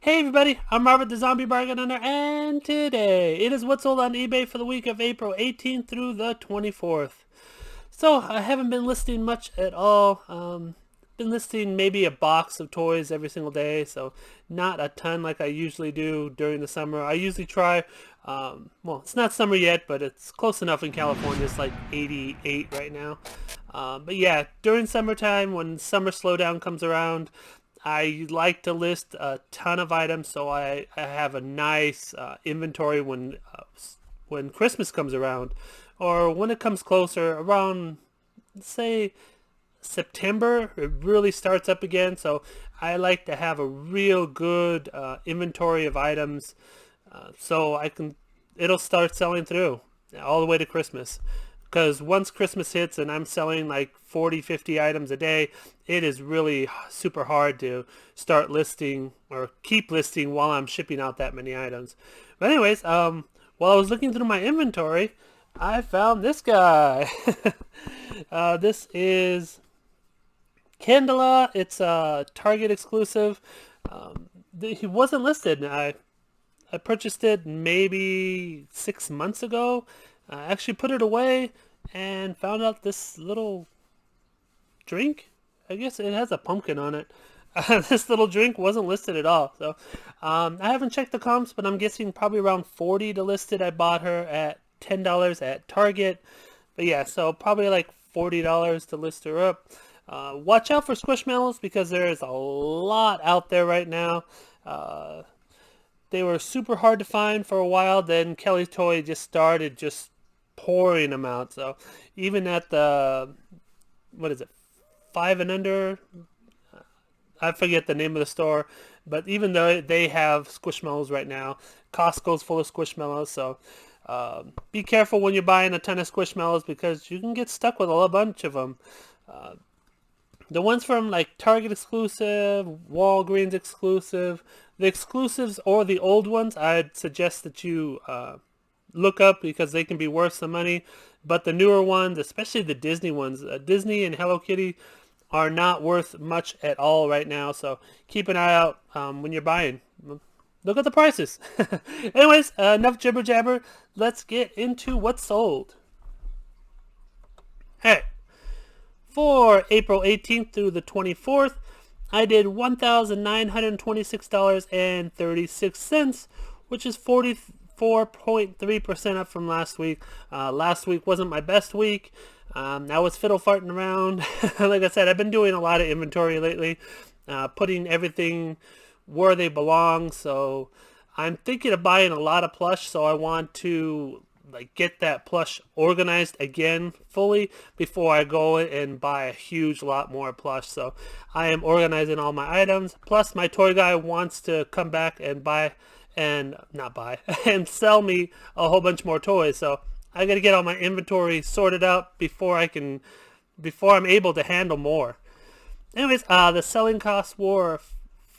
Hey everybody, I'm Robert the Zombie Bargain Hunter, and today it is what's sold on eBay for the week of April 18th through the 24th. So I haven't been listing much at all. Been listing maybe a box of toys every single day, so not a ton like I usually do during the summer. I usually try, well, it's not summer yet, but it's close enough in California. It's like 88 right now. But yeah, during summertime, when summer slowdown comes around, I like to list a ton of items, so I have a nice inventory when Christmas comes around, or when it comes closer around, say September. It really starts up again, so I like to have a real good inventory of items, so it'll start selling through all the way to Christmas. Because once Christmas hits and I'm selling like 40, 50 items a day, it is really super hard to start listing or keep listing while I'm shipping out that many items. But anyways, while I was looking through my inventory, I found this guy. This is Candela. It's a Target exclusive. He wasn't listed. I purchased it maybe 6 months ago. I actually put it away and found out this little drink. I guess it has a pumpkin on it. This little drink wasn't listed at all. So I haven't checked the comps, but I'm guessing probably around 40 to list it. I bought her at $10 at Target. But yeah, so probably like $40 to list her up. Watch out for Squishmallows because there is a lot out there right now. They were super hard to find for a while. Then Kelly's Toy just started just pouring them out. So even at the, what is it, 5 and under, I forget the name of the store, but even though they have Squishmallows right now, Costco's full of Squishmallows. So be careful when you're buying a ton of Squishmallows because you can get stuck with a whole bunch of them. The ones from like Target exclusive, Walgreens exclusive, the exclusives or the old ones, I'd suggest that you look up because they can be worth some money. But the newer ones, especially the Disney ones, Disney and Hello Kitty are not worth much at all right now. So keep an eye out when you're buying. Look at the prices. Anyways, enough jibber jabber. Let's get into what's sold. Hey, for April 18th through the 24th, I did $1,926.36, which is 44.3% up from last week. Last week wasn't my best week. I was fiddle farting around. Like I said, I've been doing a lot of inventory lately, putting everything where they belong. So I'm thinking of buying a lot of plush, so I want to like get that plush organized again fully before I go and buy a huge lot more plush. So I am organizing all my items. Plus my toy guy wants to come back and buy and not buy and sell me a whole bunch more toys. So I got to get all my inventory sorted out before I'm able to handle more. Anyways, the selling costs were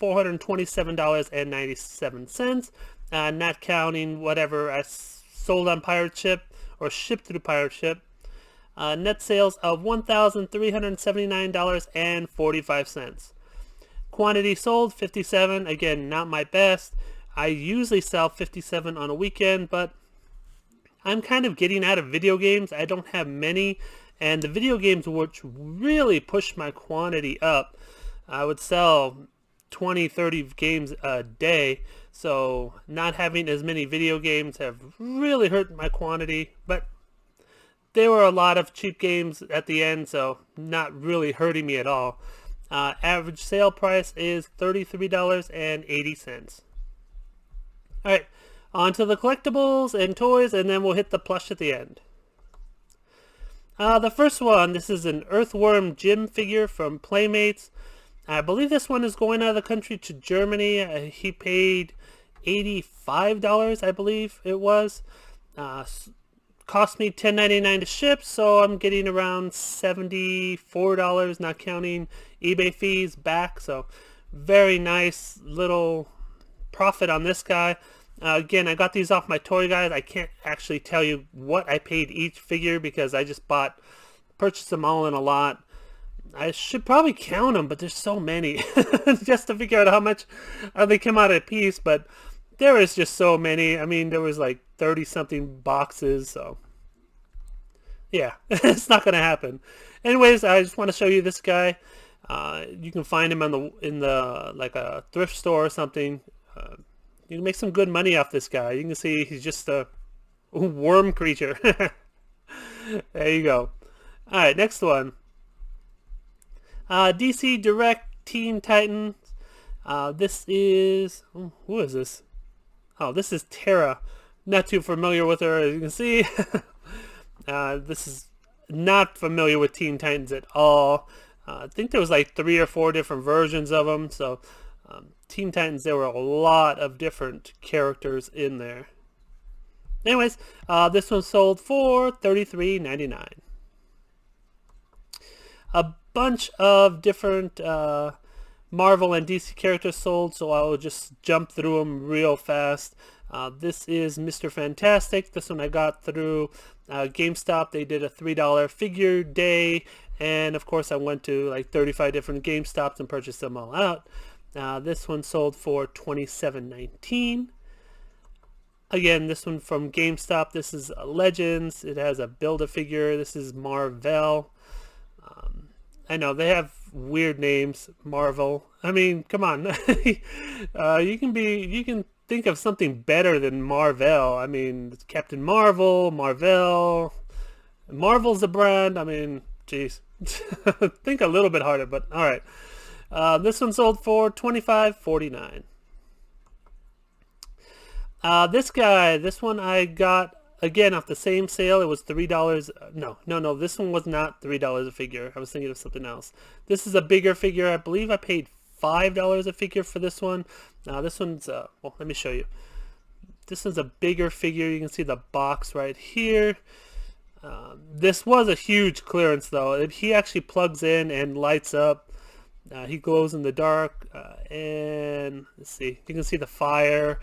$427.97, not counting whatever I sold on pirate ship or shipped through pirate ship. Net sales of $1,379.45. Quantity sold 57. Again, not my best. I usually sell 57 on a weekend, but I'm kind of getting out of video games. I don't have many, and the video games which really pushed my quantity up, I would sell 20, 30 games a day. So not having as many video games have really hurt my quantity, but there were a lot of cheap games at the end, so not really hurting me at all. Average sale price is $33.80. Alright, on to the collectibles and toys, and then we'll hit the plush at the end. The first one, this is an Earthworm Jim figure from Playmates. I believe this one is going out of the country to Germany. He paid $85, I believe it was. Cost me $10.99 to ship, so I'm getting around $74, not counting eBay fees back. So very nice little profit on this guy. Again, I got these off my toy guide. I can't actually tell you what I paid each figure because I just purchased them all in a lot. I should probably count them, but there's so many just to figure out how much they come out a piece. But there is just so many. I mean, there was like 30 something boxes, so yeah, it's not gonna happen. Anyways, I just want to show you this guy. You can find him on the like a thrift store or something. You can make some good money off this guy. You can see he's just a worm creature. There you go. All right, next one. DC Direct Teen Titans. This is who is this? Oh, this is Tara. Not too familiar with her, as you can see. This is not familiar with Teen Titans at all. I think there was like 3 or 4 different versions of them. So Teen Titans, there were a lot of different characters in there. Anyways, this one sold for $33.99. A bunch of different Marvel and DC characters sold, so I'll just jump through them real fast. This is Mr. Fantastic. This one I got through GameStop. They did a $3 figure day, and of course I went to like 35 different GameStops and purchased them all out. This one sold for $27.19. Again, this one from GameStop. This is Legends. It has a Build-A-Figure. This is Marvel. I know they have weird names. Marvel. I mean, come on. You can think of something better than Marvel. I mean, it's Captain Marvel, Marvel. Marvel's a brand. I mean, geez. Think a little bit harder, but all right. This one sold for $25.49. This one I got again off the same sale. It was $3. No, this one was not $3 a figure. I was thinking of something else. This is a bigger figure. I believe I paid $5 a figure for this one. Now this one's well, let me show you. This one's a bigger figure. You can see the box right here. This was a huge clearance though. He actually plugs in and lights up. He glows in the dark, and let's see, you can see the fire,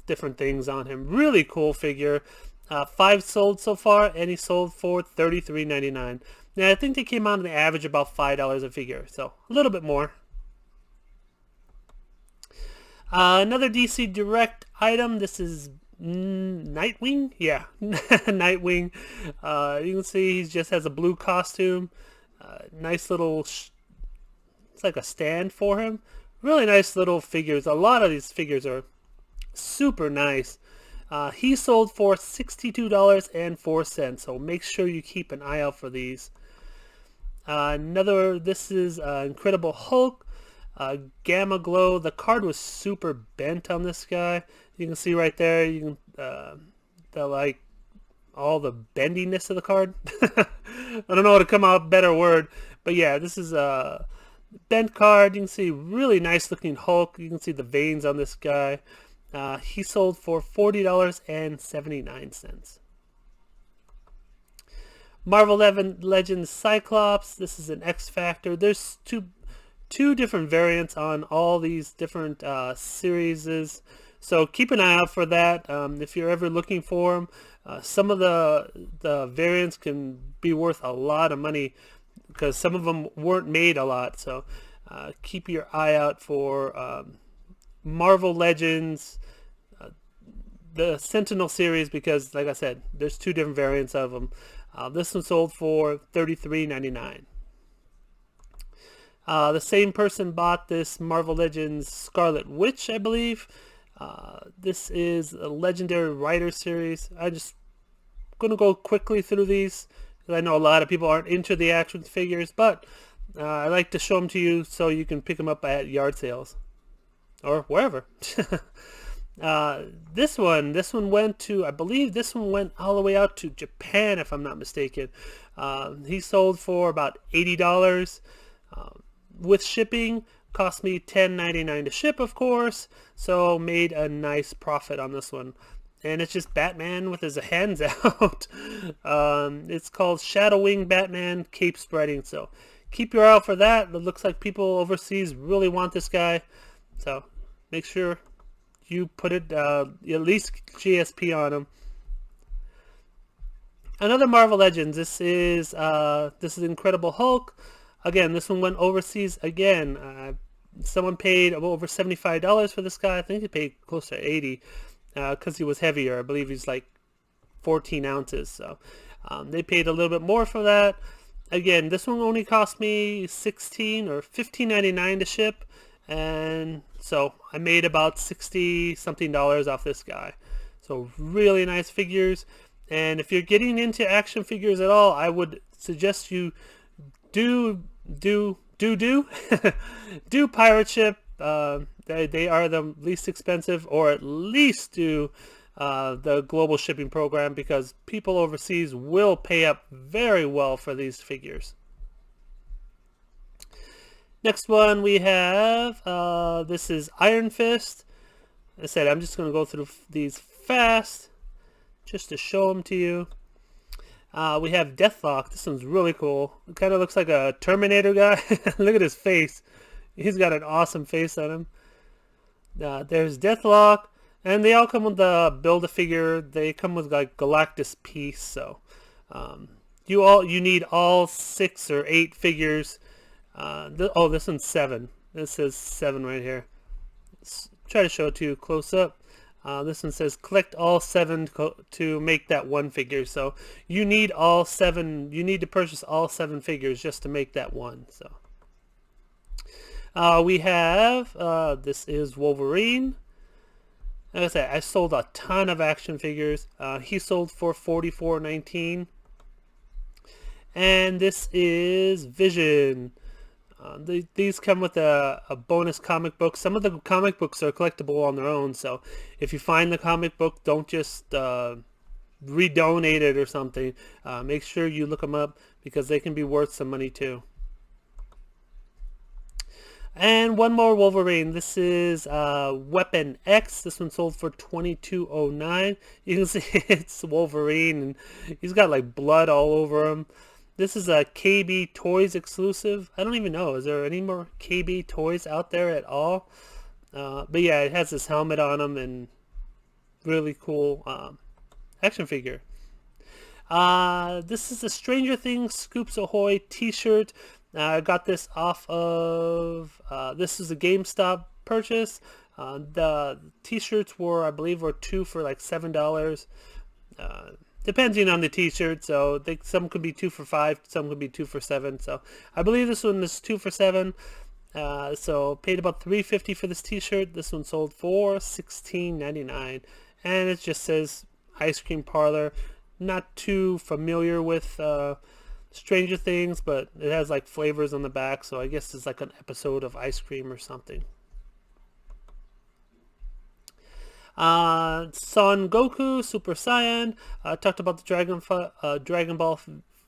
different things on him. Really cool figure. 5 sold so far, and he sold for $33.99. Now I think they came out on the average about $5 a figure, so a little bit more. Another DC Direct item. This is Nightwing. Yeah, Nightwing. You can see he just has a blue costume. Nice little. It's like a stand for him. Really nice little figures. A lot of these figures are super nice. He sold for $62.04, so make sure you keep an eye out for these. This is Incredible Hulk, Gamma Glow. The card was super bent on this guy. You can see right there, you can like all the bendiness of the card. I don't know how to come out with a better word, but yeah, this is a bent card. You can see really nice looking Hulk. You can see the veins on this guy. He sold for $40.79. Marvel Legends Cyclops. This is an X Factor. There's two different variants on all these different series. So keep an eye out for that. If you're ever looking for them, some of the variants can be worth a lot of money because some of them weren't made a lot. So keep your eye out for Marvel Legends, the Sentinel series, because like I said, there's 2 different variants of them. This one sold for $33.99. The same person bought this Marvel Legends Scarlet Witch, I believe. This is a Legendary Rider series. I'm just going to go quickly through these because I know a lot of people aren't into the action figures, but I like to show them to you so you can pick them up at yard sales or wherever. This one went to, I believe this one went all the way out to Japan, if I'm not mistaken. He sold for about $80. With shipping, cost me $10.99 to ship, of course, so made a nice profit on this one. And it's just Batman with his hands out. It's called Shadowwing Batman Cape Spreading, so keep your eye out for that. It looks like people overseas really want this guy, so make sure you put it at least GSP on him. Another Marvel Legends. This is Incredible Hulk. Again, this one went overseas again. Someone paid over $75 for this guy. I think he paid close to 80 because he was heavier. I believe he's like 14 ounces. So they paid a little bit more for that. Again, this one only cost me $16 or $15.99 to ship, and so I made about 60 something off this guy. So really nice figures. And if you're getting into action figures at all, I would suggest you do pirate ship. They are the least expensive, or at least do the global shipping program, because people overseas will pay up very well for these figures. Next one we have, this is Iron Fist. I said I'm just going to go through these fast just to show them to you. We have Deathlock. This one's really cool. It kind of looks like a Terminator guy. Look at his face. He's got an awesome face on him. There's Deathlock. And they all come with the Build-A-Figure. They come with like Galactus piece. So you need all 6 or 8 figures. Oh, this one's 7. This says 7 right here. Let's try to show it to you close up. This one says collect all 7 to make that one figure. So you need all 7. You need to purchase all 7 figures just to make that one. So we have this is Wolverine. Like I said, I sold a ton of action figures. He sold for $44.19. And this is Vision. These come with a bonus comic book. Some of the comic books are collectible on their own, so if you find the comic book, don't just redonate it or something. Make sure you look them up, because they can be worth some money too. And one more Wolverine. This is Weapon X. This one sold for $22.09. You can see it's Wolverine, and he's got like blood all over him. This is a KB Toys exclusive. I don't even know. Is there any more KB Toys out there at all? But yeah, it has this helmet on him and really cool action figure. This is a Stranger Things Scoops Ahoy t-shirt. I got this off of, this is a GameStop purchase. The t-shirts were, I believe, 2 for like $7. Depending on the t-shirt, so some could be 2 for $5, some could be 2 for $7. So I believe this one is 2 for $7. So paid about $3.50 for this t-shirt. This one sold for $16.99, and it just says Ice Cream Parlor. Not too familiar with Stranger Things, but it has like flavors on the back, so I guess it's like an episode of ice cream or something. Son Goku, Super Saiyan. Talked about the Dragon Ball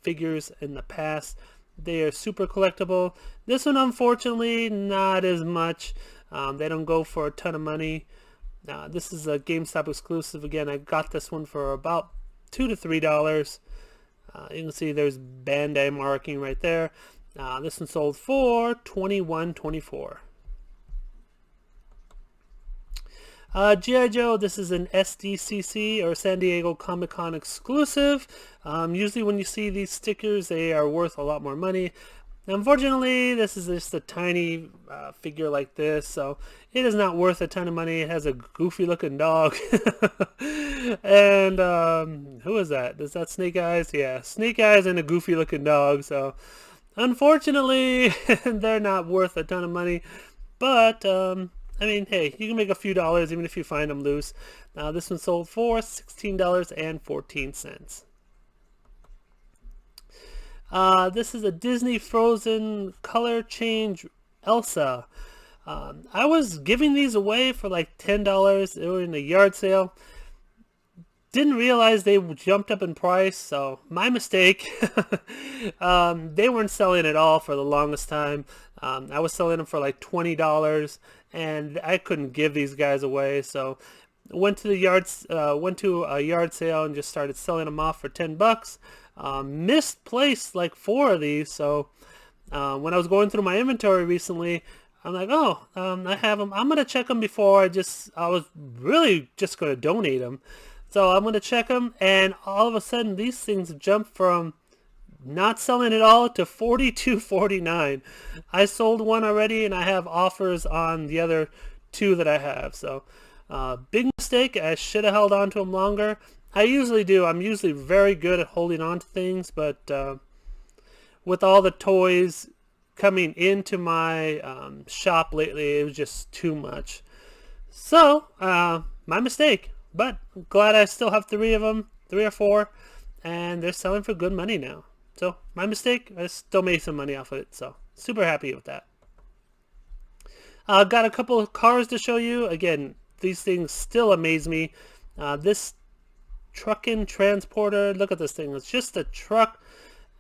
figures in the past. They are super collectible. This one, unfortunately, not as much. They don't go for a ton of money. This is a GameStop exclusive. Again, I got this one for about $2 to $3. You can see there's Bandai marking right there. This one sold for $21.24. G.I. Joe, this is an SDCC or San Diego Comic-Con exclusive. Usually when you see these stickers, they are worth a lot more money. Unfortunately, this is just a tiny figure like this, so it is not worth a ton of money. It has a goofy looking dog. And who is that? Is that Snake Eyes? Yeah, Snake Eyes and a goofy looking dog. So unfortunately, they're not worth a ton of money. But I mean, hey, you can make a few dollars even if you find them loose. This one sold for $16.14. This is a Disney Frozen color change Elsa. I was giving these away for like $10. They were in a yard sale. Didn't realize they jumped up in price, so my mistake. They weren't selling at all for the longest time. I was selling them for like $20, and I couldn't give these guys away, so went to a yard sale and just started selling them off for $10. Misplaced like 4 of these, so when I was going through my inventory recently, I'm like, oh, I have them. I'm gonna check them before I was really just gonna donate them. So I'm going to check them, and all of a sudden these things jump from not selling it all to $42.49. I sold one already, and I have offers on the other two that I have. So big mistake. I should have held on to them longer. I usually do. I'm usually very good at holding on to things, but with all the toys coming into my shop lately, it was just too much. So my mistake, but I'm glad I still have three of them, 3 or 4, and they're selling for good money now. So my mistake, I still made some money off of it, so super happy with that. Got a couple of cars to show you. Again, these things still amaze me. This trucking transporter, look at this thing. It's just a truck,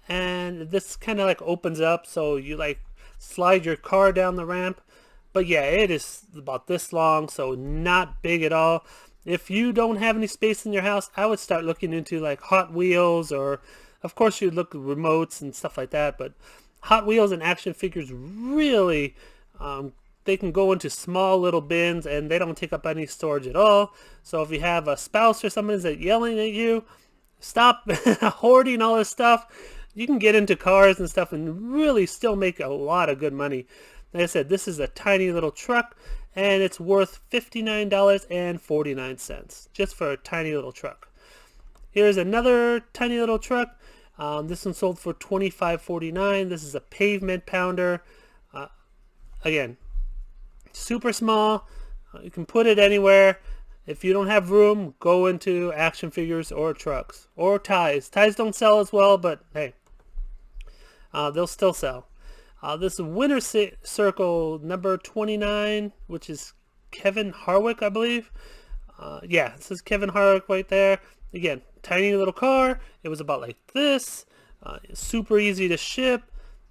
and this kind of like opens up, so you like slide your car down the ramp. But yeah, it is about this long, so not big at all. If you don't have any space in your house, I would start looking into like Hot Wheels, or of course you'd look at remotes and stuff like that. But Hot Wheels and action figures really, they can go into small little bins and they don't take up any storage at all. So if you have a spouse or someone that's yelling at you, stop hoarding all this stuff. You can get into cars and stuff and really still make a lot of good money. Like I said, this is a tiny little truck, and it's worth $59.49 just for a tiny little truck. Here's another tiny little truck. This one sold for $25.49. This is a pavement pounder. Again, super small. You can put it anywhere. If you don't have room, go into action figures or trucks or ties. Ties don't sell as well, but hey, they'll still sell. This Winter Circle number 29, which is Kevin Harwick, I believe. Yeah, it says Kevin Harwick right there. Again, tiny little car. It was about like this. Super easy to ship.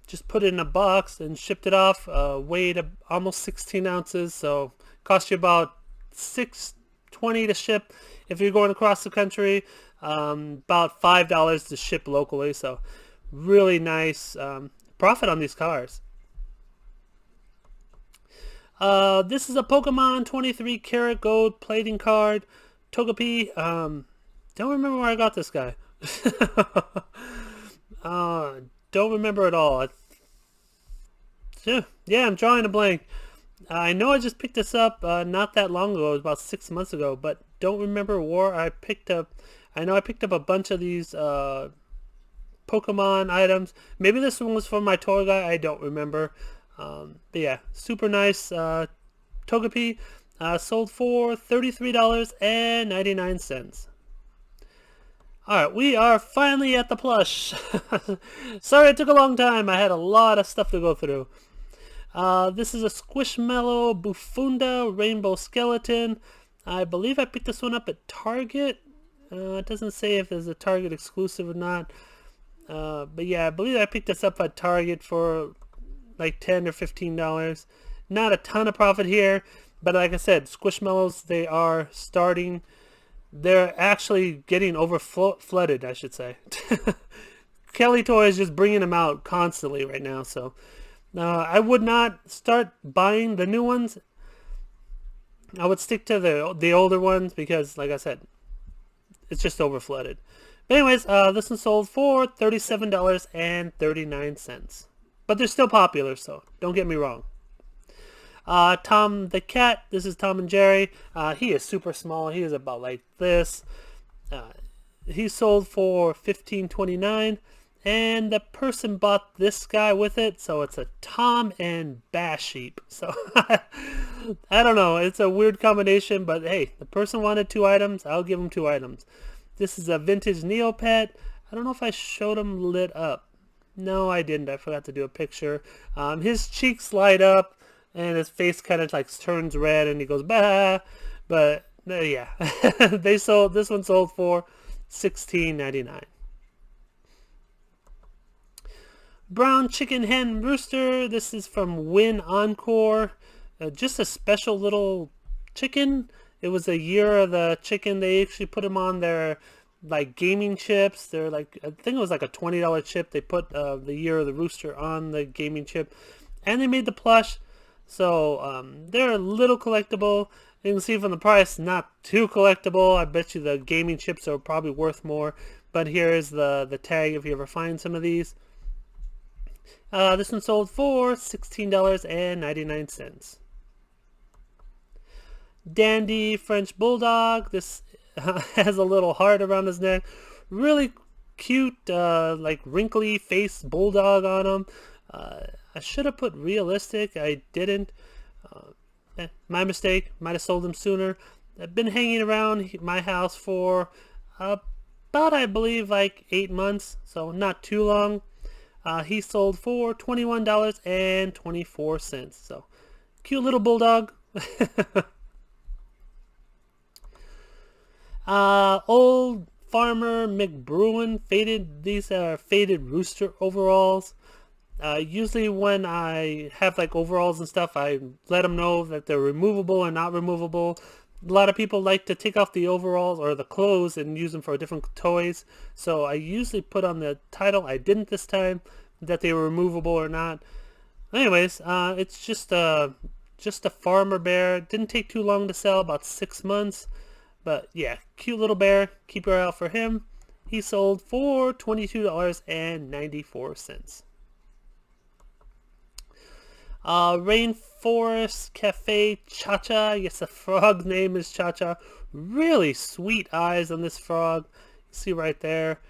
Just put it in a box and shipped it off. Weighed almost 16 ounces, so cost you about $6.20 to ship if you're going across the country. About $5 to ship locally, so really nice profit on these cars. This is a Pokemon 23 karat gold plating card. Togepi. Don't remember where I got this guy. Don't remember at all. Yeah, I'm drawing a blank. I know I just picked this up not that long ago. It was about 6 months ago, but don't remember where I picked up. I know I picked up a bunch of these Pokemon items. Maybe this one was from my toy guy. I don't remember. But yeah, super nice Togepi. Sold for $33.99. Alright, we are finally at the plush. Sorry it took a long time. I had a lot of stuff to go through. This is a Squishmallow Bufunda Rainbow Skeleton. I believe I picked this one up at Target. It doesn't say if there's a Target exclusive or not. But yeah, I believe I picked this up at Target for like $10 or $15. Not a ton of profit here, but like I said, Squishmallows, they are starting. They're actually getting flooded, I should say. Kelly Toy is just bringing them out constantly right now, so I would not start buying the new ones. I would stick to the older ones because, like I said, it's just overflooded. But anyways, this one sold for $37.39. But they're still popular, so don't get me wrong. Tom the Cat. This is Tom and Jerry. He is super small. He is about like this. He sold for $15.29. And the person bought this guy with it, so it's a Tom and Bash Sheep. So I don't know. It's a weird combination, but hey, the person wanted 2 items. I'll give him 2 items. This is a vintage Neopet. I don't know if I showed him lit up. No, I didn't. I forgot to do a picture. His cheeks light up, and his face kind of like turns red, and he goes bah. But yeah, this one sold for $16.99. Brown Chicken Hen Rooster. This is from Win Encore. Just a special little chicken. It was a year of the chicken. They actually put them on their like gaming chips. They're like, I think it was like a $20 chip. They put the year of the rooster on the gaming chip, and they made the plush. So they're a little collectible. You can see from the price, not too collectible. I bet you the gaming chips are probably worth more. but here is the tag if you ever find some of these. This one sold for $16.99. Dandy French Bulldog. This has a little heart around his neck. Really cute, like wrinkly face bulldog on him. I should have put realistic. I didn't. My mistake. Might have sold him sooner. I've been hanging around my house for about, I believe, like 8 months, so not too long. He sold for $21.24. So cute little bulldog. Old Farmer McBruin faded. These are faded rooster overalls. Usually when I have like overalls and stuff, I let them know that they're removable or not removable. A lot of people like to take off the overalls or the clothes and use them for different toys. So I usually put on the title, I didn't this time, that they were removable or not. Anyways, it's just a farmer bear. Didn't take too long to sell, about 6 months. But yeah, cute little bear. Keep your eye out for him. He sold for $22.94. Rainforest Cafe Cha-Cha. Yes, the frog's name is Cha-Cha. Really sweet eyes on this frog. You see right there.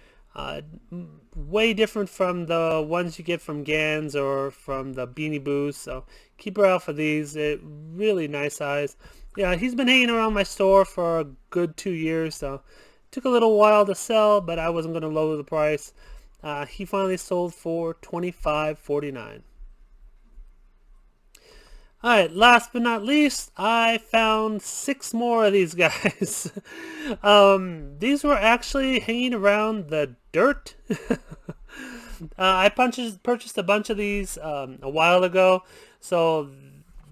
Way different from the ones you get from Gans or from the Beanie Boos. So keep her out for these. Really nice eyes. Yeah, he's been hanging around my store for a good 2 years. So it took a little while to sell, but I wasn't going to lower the price. He finally sold for $25.49. Alright, last but not least, I found 6 more of these guys. These were actually hanging around the dirt. I purchased a bunch of these a while ago. So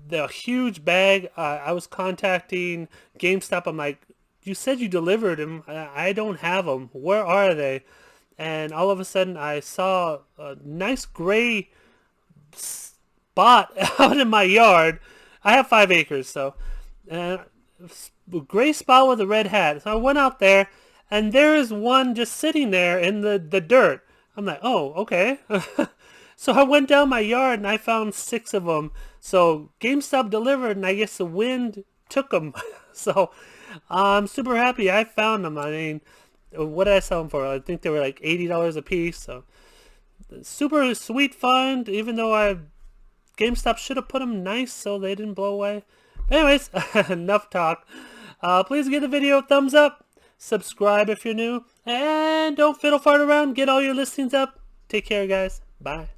the huge bag, I was contacting GameStop. I'm like, you said you delivered them. I don't have them. Where are they? And all of a sudden I saw a nice gray spot out in my yard. I have 5 acres, so gray spot with a red hat. So I went out there, and there is one just sitting there in the dirt. I'm like, oh, okay. So I went down my yard and I found 6 of them. So GameStop delivered, and I guess the wind took them. So I'm super happy I found them. I mean, what did I sell them for? I think they were like $80 a piece. So super sweet find, even though GameStop should have put them nice so they didn't blow away. But anyways, enough talk. Please give the video a thumbs up. Subscribe if you're new. And don't fiddle fart around. Get all your listings up. Take care, guys. Bye.